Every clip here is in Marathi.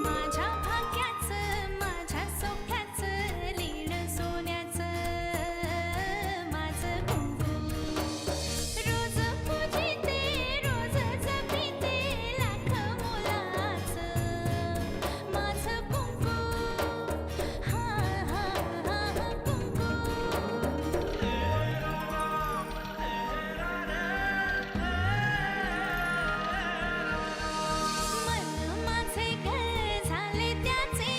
माझ्या भाग्याचं माझ्या सौख्याचं लीण सोन्याचं माझं कुंकू रोज पूजिते रोज जपिते लाख मोलाचं माझं कुंकू हा हा हा कुंकू मन माझे घर झाले त्याचे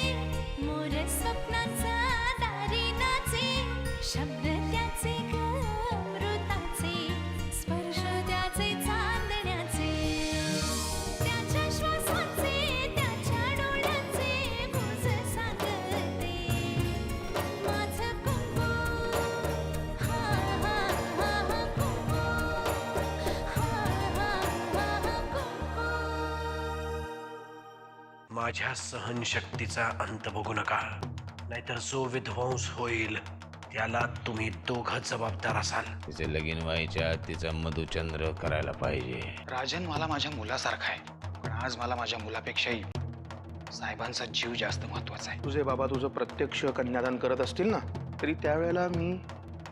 मोर स्वप्नाचा दारी नाचे शब्द त्याचे अमृताचे स्पर्श त्याचे चांदण्याचे त्याच्या श्वासाचे त्याच्या डोळ्याचे गुज सांगते माझं कुंकू हा हा हा कुंकू हा हा हा कुंकू माझ्या सहनशक्तीचा अंत बघू नका, नाहीतर जो विध्वंस होईल त्याला तुम्ही दोघं जबाबदार असाल. तिचे लगीन व्हायच्या आत तिचा मधुचंद्र करायला पाहिजे. राजन मला माझ्या मुलासारखा आहे, पण आज मला माझ्या मुलापेक्षाही साहेबांचा जीव जास्त महत्वाचा आहे. तुझे बाबा तुझं प्रत्यक्ष कन्यादान करत असतील ना, तरी त्यावेळेला मी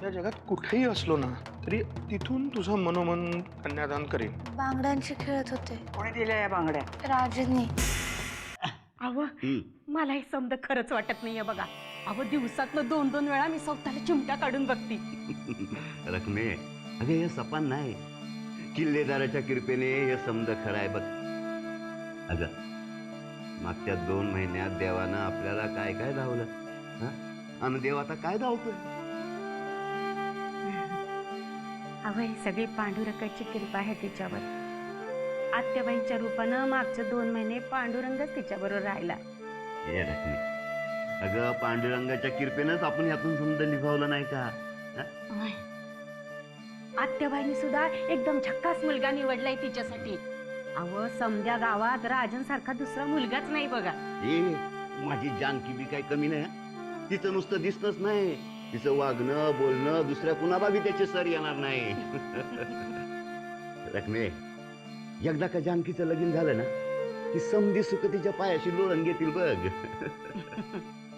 या जगात कुठेही असलो ना तरी तिथून तुझं मनोमन कन्यादान करेन. बांगड्यांशी खेळत होते. कोणी दिल्या या बांगड्या? राजनी. अव मला हे समज खरंच वाटत नाहीये बघा. अव दिवसातनं 2-2 वेळा मी स्वतःला चिमट्या काढून बघते. रखमे अगं हे सपान नाही, किल्लेदाराच्या कृपेने हे समज खरं आहे बघ. अगं मागच्या 2 महिन्यात देवानं आपल्याला काय काय धावलं, आणि देव आता काय धावतोय. अव ही सगळी पांडुरंगाची कृपा आहे तिच्यावर. आत्याबाईंच्या रूपानं मागचे 2 महिने पांडुरंगच तिच्याबरोबर राहिला. हे रखमे अगं पांडुरंगाच्या कृपेनंच आपण ह्यातून समज निभावलं नाही का. होय. आत्याबाईंनी सुद्धा एकदम झक्कास मुलगा निवडलाय तिच्यासाठी. अव समध्या गावात राजन सारखा दुसरा मुलगाच नाही बघा. ए माझी जानकी बी काय कमी नाही हं? तिचं नुसतं दिसतच नाही, तिचं वागणं बोलणं दुसऱ्या कुणाला बी त्याचे सर येणार नाही. रखमे एकदा का जानकीचं लगीन झालं ना की समधी सुख तिच्या पायाशी लोळण घेतील बघ.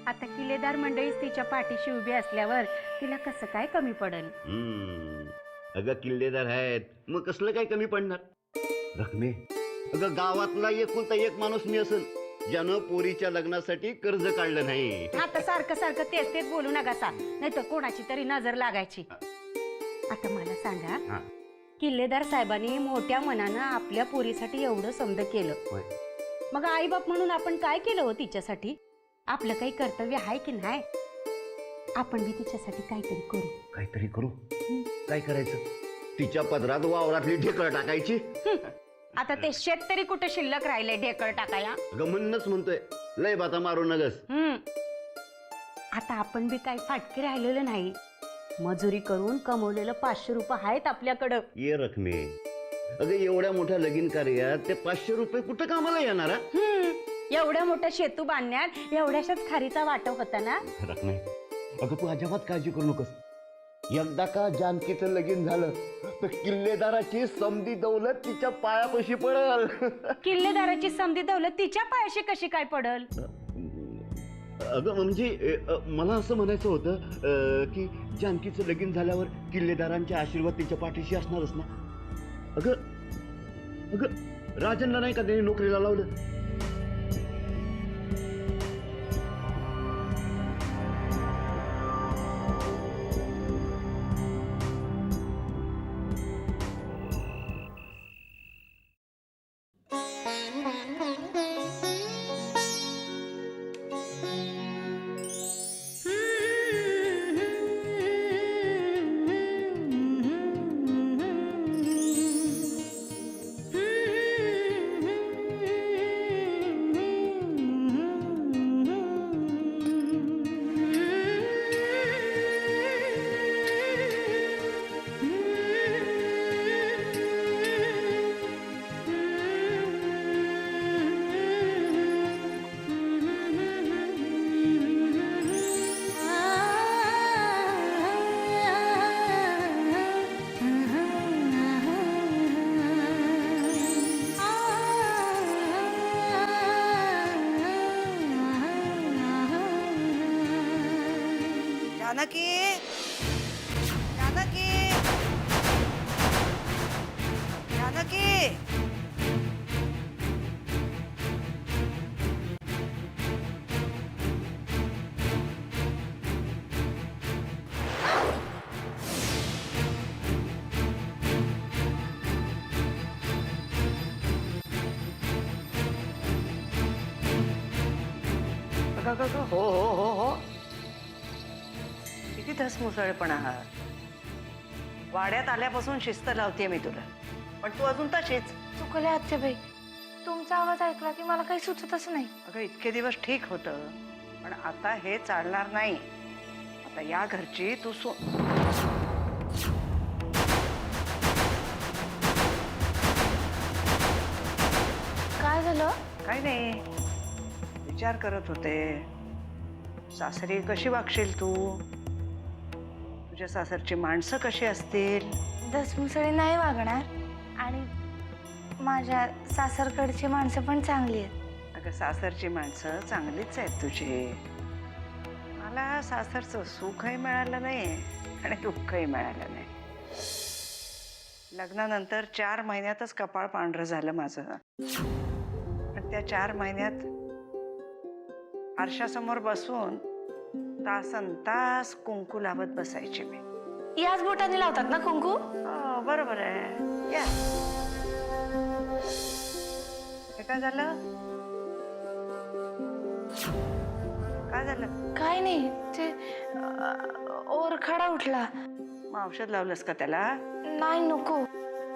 आता किल्लेदार मंडळीच तिच्या पाठीशी उभी असल्यावर तिला कसं काय कमी पडेल. अगं किल्लेदार आहेत मग कसलं काय कमी पडणार. रखमे अगं गावातला एकुलता एक माणूस मी असेल ज्यानं पोरीच्या लग्नासाठी कर्ज काढलं नाही. आता सारखं सारखं तेच तेच बोलू नका सा, नाही तर कोणाची तरी नजर लागायची. आता मला सांगा, किल्लेदार साहेबांनी मोठ्या मनानं आपल्या पोरीसाठी एवढं समज केलं, मग आईबाप म्हणून आपण काय केलं हो तिच्यासाठी. आपलं काही कर्तव्य आहे की नाही. आपण बी तिच्यासाठी काहीतरी करू. काहीतरी करू. काय करायचं. तिच्या पदरात वावरातली ढेकळं टाकायची. आता ते शेतकरी कुठे शिल्लक राहिले ढेकळ टाकाया. गमनच म्हणतोय लय बाता मारू नगस. आता आपण बी काही फाटके राहिलेलं नाही. मजुरी करून कमवलेलं 500 रुपये आहेत आपल्याकडं. ये रखमे अगं एवढ्या मोठ्या लगीन कार्यात ते 500 रुपये कुठं कामाला येणार. एवढ्या मोठ्या शेतू बांधण्यात एवढ्याशाच खारीचा वाटप होता ना. रखमे अगं तू अजिबात काळजी करू नकोस. एकदा का जानकीचं लगीन झालं तर किल्लेदाराची समधी दौलत तिच्या पायापाशी पडल. किल्लेदाराची समधी दौलत तिच्या पायाशी कशी काय पडल. अगं म्हणजे मला असं म्हणायचं होतं की जानकीचं लगीन झाल्यावर किल्लेदारांचे आशीर्वाद तिच्या पाठीशी असणारच ना. अगं अगं राजनला नाही का त्यांनी नोकरीला लावलं. जानकी जानकी जानकी हो हो हो हो किती धसमुसळपणा हा वाड्यात आल्यापासून शिस्त लावतेय मी तुला पण तू अजून तशीच चुकले आत्याबाई. तुमचा आवाज ऐकला की मला काही सुचतच नाही. अगं इतके दिवस ठीक होतं पण आता हे चालणार नाही. आता या घरची तू काय झालं? काय नाही विचार करत होते सासरी कशी वागशील तू तुझ्या सासरची माणसं कशी असतील. दसमुसळी नाही वागणार आणि माझ्या सासरकडची माणसं पण चांगली आहेत. अगं सासरची माणसं चांगलीच आहेत तुझी. मला सासरचं सुखही मिळालं नाही आणि दुःखही मिळालं नाही. लग्नानंतर 4 महिन्यातच कपाळ पांढरं झालं माझं. आणि त्या 4 महिन्यात आरशासमोर बसून तासनतास कुंकू लावत बसायची मी. याच बोटाने लावतात ना कुंकू? हो, बरोबर आहे. या हे काय झालं काय झालं? काय नाही ते ओरखडा उठला. मग औषध लावलंस का त्याला? नाही नको.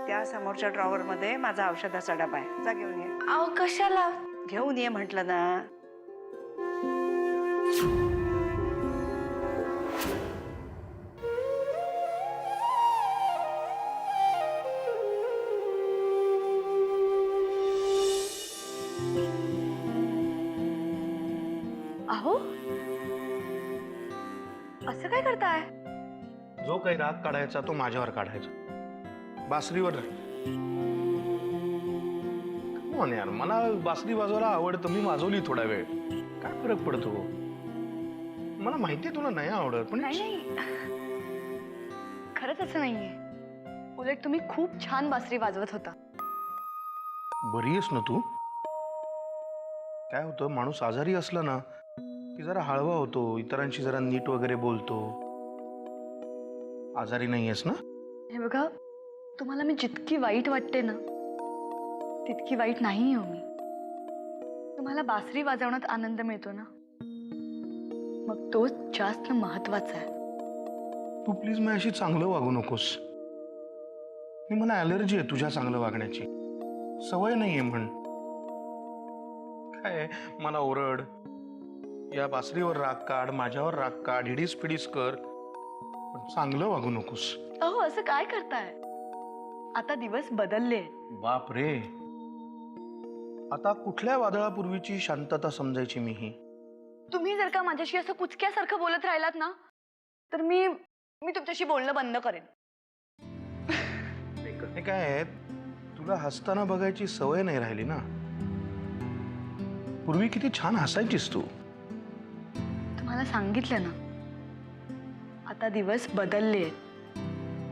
त्या समोरच्या ड्रॉवर मध्ये माझा औषधाचा डबा आहे जा घेऊन ये. अहो कशाला? घेऊन ये म्हटलं ना. अहो असं काय करताय? जो काही राग काढायचा तो माझ्यावर काढायचा. बासरीवर Come on यार, मला बासरी वाजवायला आवडतं. मी वाजवली थोडा वेळ. काय फरक पडतो? मला माहितीये तुला नाही आवडत पण नाही खरंच असं नाहीये. उलट तुम्ही खूप छान बासरी वाजवत होता. बरी आहेस ना तू? काय होतं माणूस आजारी असला ना की जरा हळवा होतो, इतरांशी जरा नीट वगैरे बोलतो. आजारी नाही आहेस ना? हे बघा तुम्हाला मी जितकी वाईट वाटते ना तितकी वाईट नाही हो मी. तुम्हाला बासरी वाजवण्यात आनंद मिळतो ना मग तोच जास्त महत्वाचा आहे. तू प्लीज माझ्याशी चांगलं वागू नकोस. मला ॲलर्जी आहे तुझ्या चांगलं वागण्याची. सवय नाहीये म्हण. काय मला ओरड, या बासरीवर राग काढ, माझ्यावर राग काढ, हिडीस पिडीस कर, पण चांगलं वागू नकोस. अहो असं काय करताय? आता दिवस बदलले. बाप रे, आता कुठल्या वादळापूर्वीची शांतता समजायची मी ही? तुम्ही जर का माझ्याशी असं कुचक्यासारखं बोलत राहिलात ना तर मी तुमच्याशी बोलणं बंद करेन. हे काय आहे, तुला हसताना बघायची सवय नाही राहिली ना. पूर्वी किती छान हसायचीस तू. तुम्हाला सांगितलं ना आता दिवस बदलले.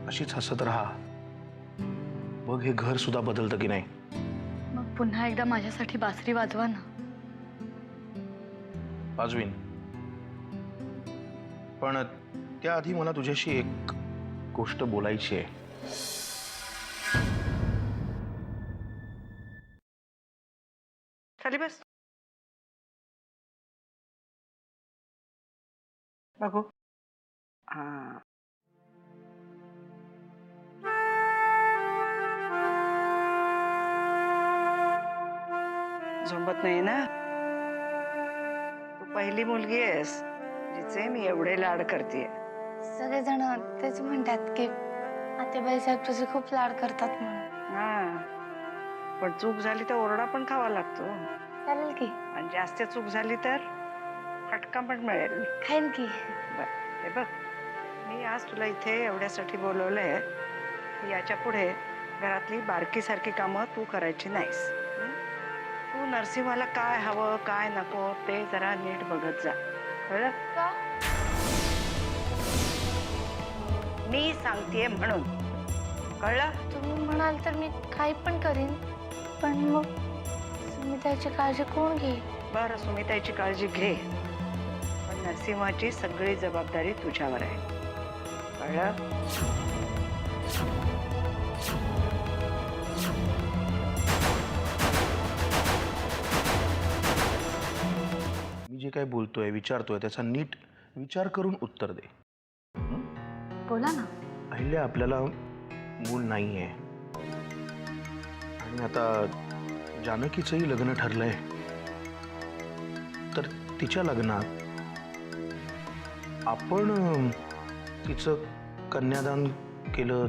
अशीच हसत राहा. बघ हे घर सुद्धा बदलतं की नाही. मग पुन्हा एकदा माझ्यासाठी बासरी वाजवा ना. वाजवीन, पण त्याआधी मला तुझ्याशी एक गोष्ट बोलायची आहे. खाली बस बघू. हा झोंबत नाही ना? तू पहिली मुलगी आहेस जिचे मी एवढे लाड करते. सगळेजण तेच म्हणतात की आत्याबाई साहेब तुझे खूप लाड करतात म्हणून. हा पण चूक झाली तर ओरडा पण खावा लागतो. चालेल की? आणि जास्त चूक झाली तर फटका पण मिळेल. खाईन की. हे बघ मी आज तुला इथे एवढ्यासाठी बोलवलंय की याच्या पुढे घरातली बारकी सारखी कामं तू करायची नाहीस. तू नरसिंहाला काय हवं काय नको ते जरा नीट बघत जा. कळलं? का? मी सांगतेय म्हणून. कळलं? तुम्ही म्हणाल तर मी काही पण करीन, पण मग सुमिताची काळजी कोण घेईल? बरं, सुमिताची काळजी घे, पण नरसिंहाची सगळी जबाबदारी तुझ्यावर आहे. कळलं? मी जे काय बोलतोय विचारतोय त्याचा नीट विचार करून उत्तर दे. बोला ना. अहिल्या, आपल्याला मूल नाही आहे आणि आता जानकीचंही लग्न ठरलंय, तर तिच्या लग्नात आपण तिचं कन्यादान केलं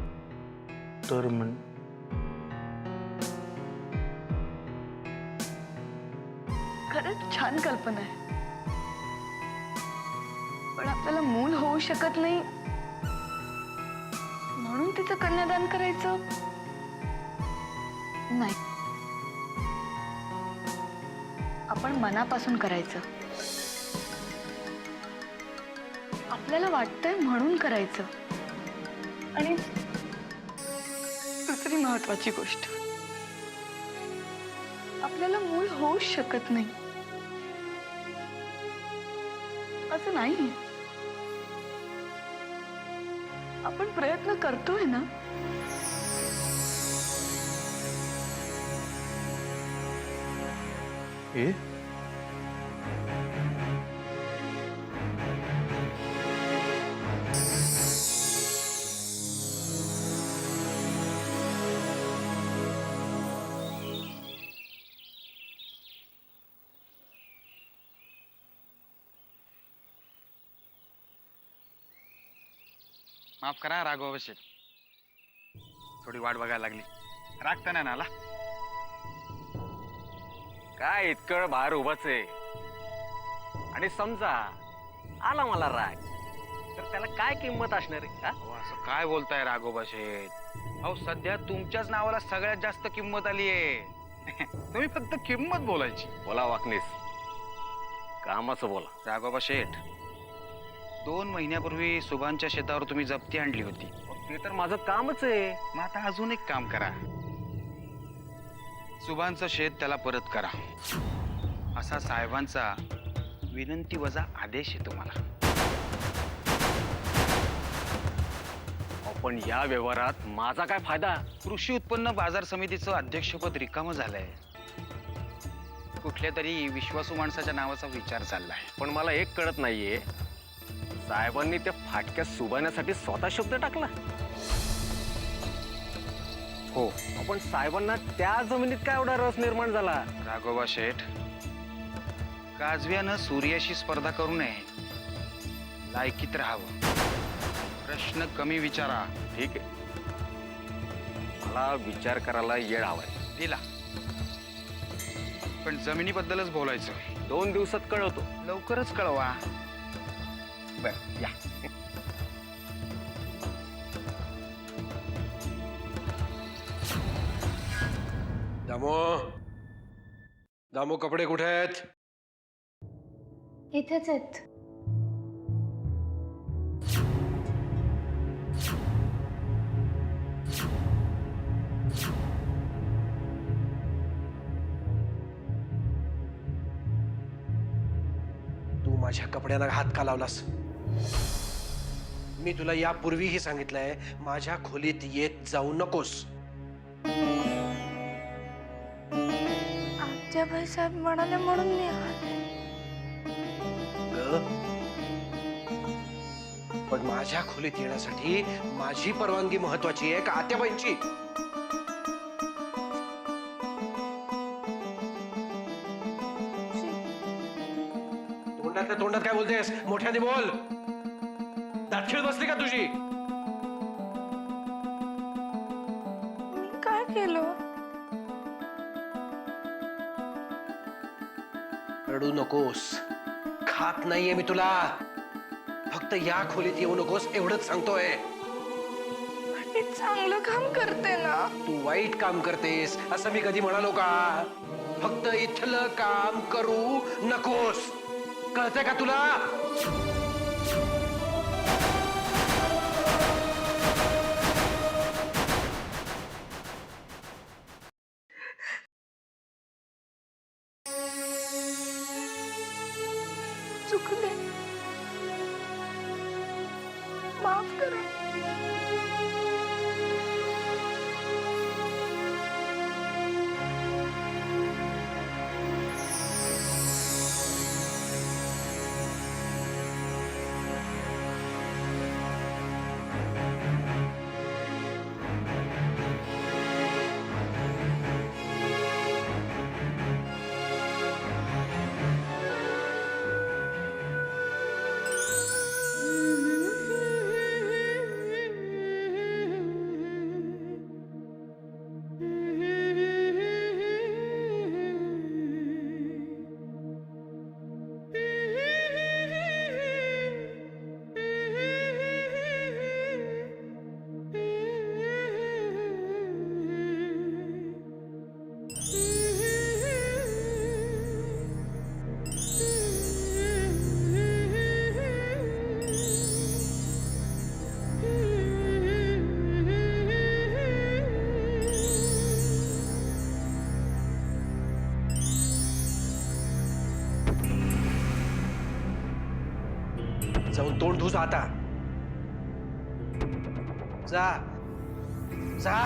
तर खरंच छान कल्पना आहे, पण आपल्याला मूल होऊ शकत नाही म्हणून तिचं कन्यादान करायचं नाही. आपण मनापासून करायचं. आपल्याला वाटतंय म्हणून करायचं. आणि दुसरी महत्वाची गोष्ट, आपल्याला मूल होऊच शकत नाही असं नाही. आपण प्रयत्न करतोय ना. हे माफ करा राघव शेठ, थोडी वाट बघायला लागली. राग तर नाही ना आला? काय इतकं बाहेर उभाच आहे आणि समजा आला मला राग, तर त्याला काय किंमत असणार आहे? अहो, असं काय बोलताय राघोबा शेठ? अहो, सध्या तुमच्याच नावाला सगळ्यात जास्त किंमत आली आहे. तुम्ही फक्त किंमत बोलायची. बोला वाकणीस, कामाचं बोला. राघोबा शेठ, 2 महिन्यापूर्वी सुभानच्या शेतावर तुम्ही जप्ती आणली होती. ते तर माझं कामच आहे. मग आता अजून एक काम करा, सुभानचं शेत त्याला परत करा, असा साहेबांचा विनंती वजा आदेश आहे तुम्हाला. पण या व्यवहारात माझा काय फायदा? कृषी उत्पन्न बाजार समितीचं अध्यक्षपद रिकामं झालंय. कुठल्या तरी विश्वासू माणसाच्या नावाचा विचार चाललाय. पण मला एक कळत नाहीये, साहेबांनी त्या फाटक्या सुभाण्यासाठी स्वतः शब्द टाकला. हो, पण साहेबांना त्या जमिनीत काय एवढा रस निर्माण झाला? राघोबा शेठ, काजव्यानं सूर्याशी स्पर्धा करू नये, लायकीत राहावं, प्रश्न कमी विचारा. ठीक आहे, मला विचार करायला येळ हवाय. दिला, पण जमिनीबद्दलच बोलायचं. 2 दिवसात कळवतो. लवकरच कळवा. बर, या. दामो, दामो, कपडे कुठे आहेत? इथेच आहेत. तू माझ्या कपड्यांना हात का लावलास? मी तुला यापूर्वीही सांगितलंय, माझ्या खोलीत येत जाऊ नकोस. आत्याबाई साहेब म्हणाले म्हणून मी आले. पण माझ्या खोलीत येण्यासाठी माझी परवानगी महत्वाची आहे का आत्याबाईंची? तोंडातल्या तोंडात काय बोलतेस? मोठ्याने बोल. दाखीळ बसली का तुझी? मी काय केलं? रडू नकोस. खात नाहीये मी तुला. फक्त या खोलीत येऊ नकोस एवढंच सांगतोय. मी चांगलं काम करते ना. तू वाईट काम करतेस असं मी कधी म्हणालो का? फक्त इथलं काम करू नकोस. कळतंय का तुला? चुकले, माफ करा. जाऊन तोंड धुस आता. जा जा.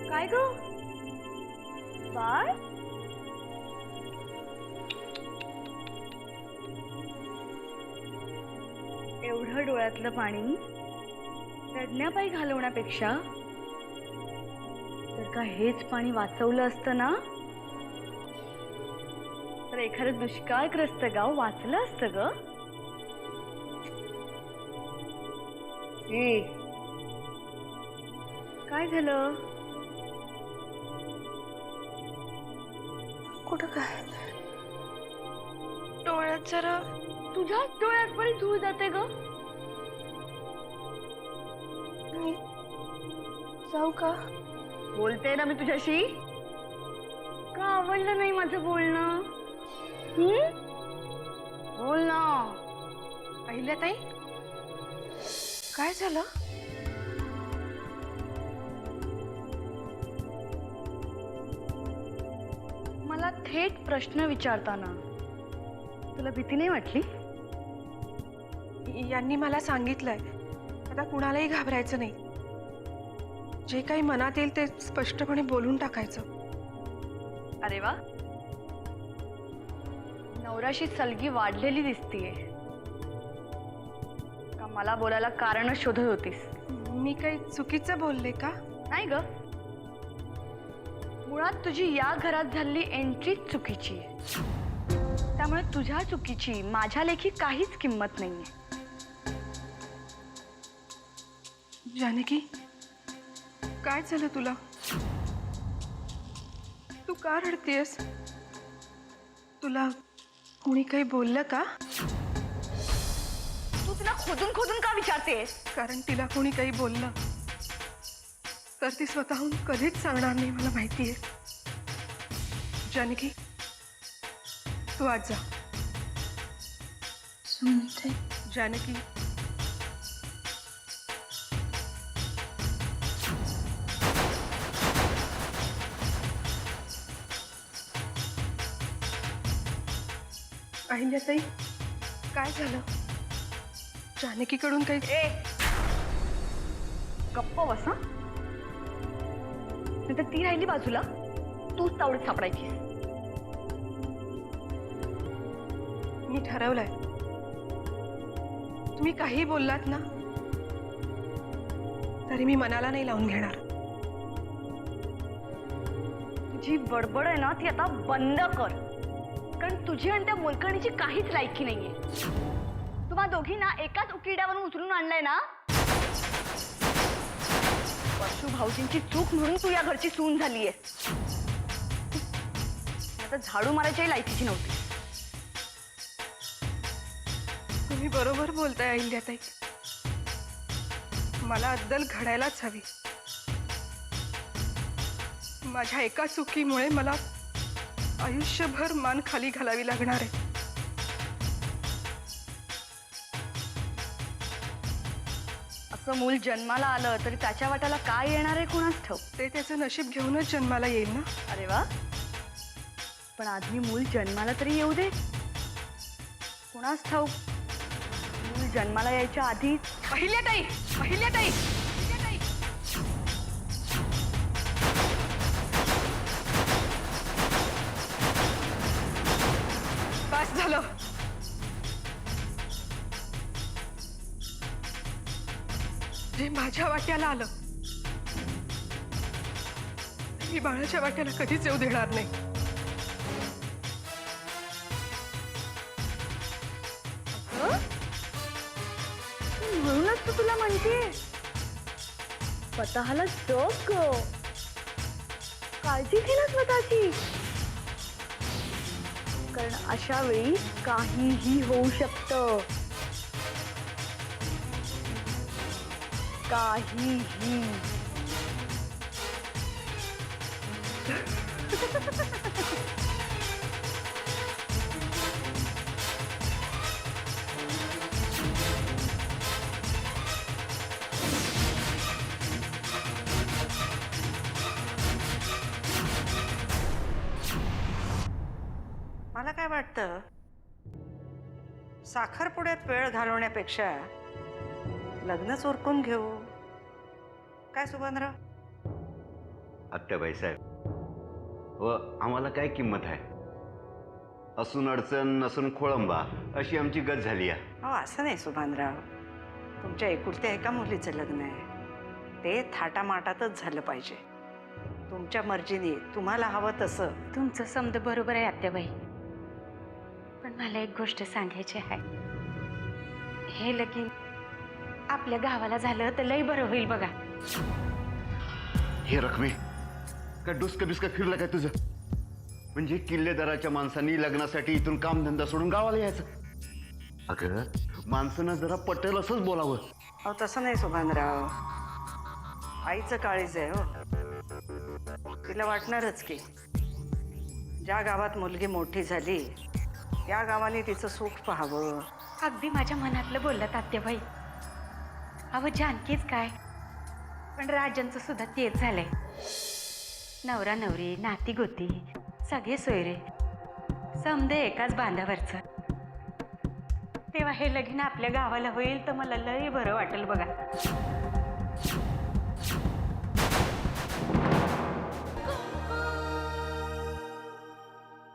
काय ग बाळ, एवढं डोळ्यातलं पाणी रडण्यापायी घालवण्यापेक्षा जर का हेच पाणी वाचवलं असतं ना, तर एखादं दुष्काळग्रस्त गाव वाचलं असतं ग. ए, काय झालं? कुठं काय? डोळ्यात जरा. तुझ्याच डोळ्यात पण धूळ जाते ग. मी जाऊ का? बोलते ना मी तुझ्याशी. का आवडलं नाही माझं बोलणं? बोल ना. अहिल्याताई, काय झालं? मला थेट प्रश्न विचारताना तुला भीती नाही वाटली? यांनी मला सांगितलंय, आता कुणालाही घाबरायचं नाही. जे काही मनात येईल ते स्पष्टपणे बोलून टाकायचं. अरे वा, नवऱ्याशी सलगी वाढलेली दिसतीये. का मला बोलायला कारण शोधत होतीस? मी काही चुकीचं बोलले का? नाही ग, मुळात तुझी या घरात झालेली एंट्री चुकीची आहे. त्यामुळे तुझ्या चुकीची माझ्या लेखी काहीच किंमत नाहीये. जानकी, काय झालं तुला? तू का रडतेस? तुला कोणी काही बोललं का? तू तिला खोदून खोदून का विचारतेस? कारण तिला कोणी काही बोललं तर ती स्वतःहून कधीच सांगणार नाही, मला माहितीये. जानकी, तू आज जा. जानकी, अहिल्याताई, काय झालं? जानकीकडून काही? गप्प बस हं? नाहीतर ती राहिली बाजूला, तूच तावडीत सापडायची. मी ठरवलंय, तुम्ही काही बोललात ना तरी मी मनाला नाही लावून घेणार. तुझी बडबड आहे ना ती आता बंद कर. कारण तुझी आणि त्या मोलकरणीची काहीच लायकी नाहीये. तुम्हा दोघींना एकाच उकिरड्यावरून उचलून आणलंय ना. परशू भाऊजींची चूक म्हणून तू या घरची सून झालीये. आता झाडू मारायच्याही लायकीची नव्हती. तुम्ही बरोबर बोलताय अहिल्याताई. मला अद्दल घडायलाच हवी. माझ्या एका चुकीमुळे मला आयुष्यभर मान खाली घालावी लागणार आहे. असं मूल जन्माला आलं तरी त्याच्या वाट्याला काय येणार आहे कुणास ठाऊक. ते त्याचं नशीब घेऊनच जन्माला येईल ना. अरे वा, पण आधी मूल जन्माला तरी येऊ दे. कुणास ठाऊक मूल जन्माला यायच्या आधी. अहिल्याताई, अहिल्याताई, अहिल्याताई. बस झालं. जे माझ्या वाट्याला आलं मी बाळाच्या वाट्याला कधीच येऊ देणार नाही. म्हणूनच तू तुला म्हणते स्वतःला जग ग. काळजी घे ना स्वतःची, कारण अशा वेळी काहीही होऊ शकतं. काहीही. मला काय वाटतं, साखरपुड्यात वेळ घालवण्यापेक्षा लग्नच उरकून घेऊ. काय सुगंधराव? आत्याबाई साहेब, व आम्हाला काय किंमत आहे? असून अडचण नसून खोळंबा अशी आमची गत झाली आहे. हो, असं नाही सुभानराव. तुमच्या एकुलत्या एका मुलीचं लग्न आहे. ते थाटामाटातच झालं पाहिजे. तुमच्या मर्जीने तुम्हाला हवं तसं. तुमचं समज बरोबर आहे आत्याबाई, पण मला एक गोष्ट सांगायची आहे. हे लगीन आपल्या गावाला झालं तर लई बरं होईल बघा. हे रकमे काय डुसकं बिस्कं फिरलं काय तुझं? म्हणजे किल्लेदाराच्या माणसांनी लग्नासाठी इथून कामधंदा सोडून गावाला यायचं? अगं, माणसानं जरा पटेल असंच बोलावं. अहो, तसं नाही सुभानराव. आईचं काळीज आहे हो. तिला वाटणारच की ज्या गावात मुलगी मोठी झाली त्या गावाने तिचं सुख पाहावं. अगदी माझ्या मनातलं बोललात आत्याबाई. अहो, जानकीच काय, पण राजांचं सुद्धा तेच झालंय. नवरा नवरी, नाती गोती सगळे सोयरे समदे एकाच बांधावरचं. तेव्हा हे लगीन आपल्या गावाला होईल तर मला लई बरं वाटेल बघा.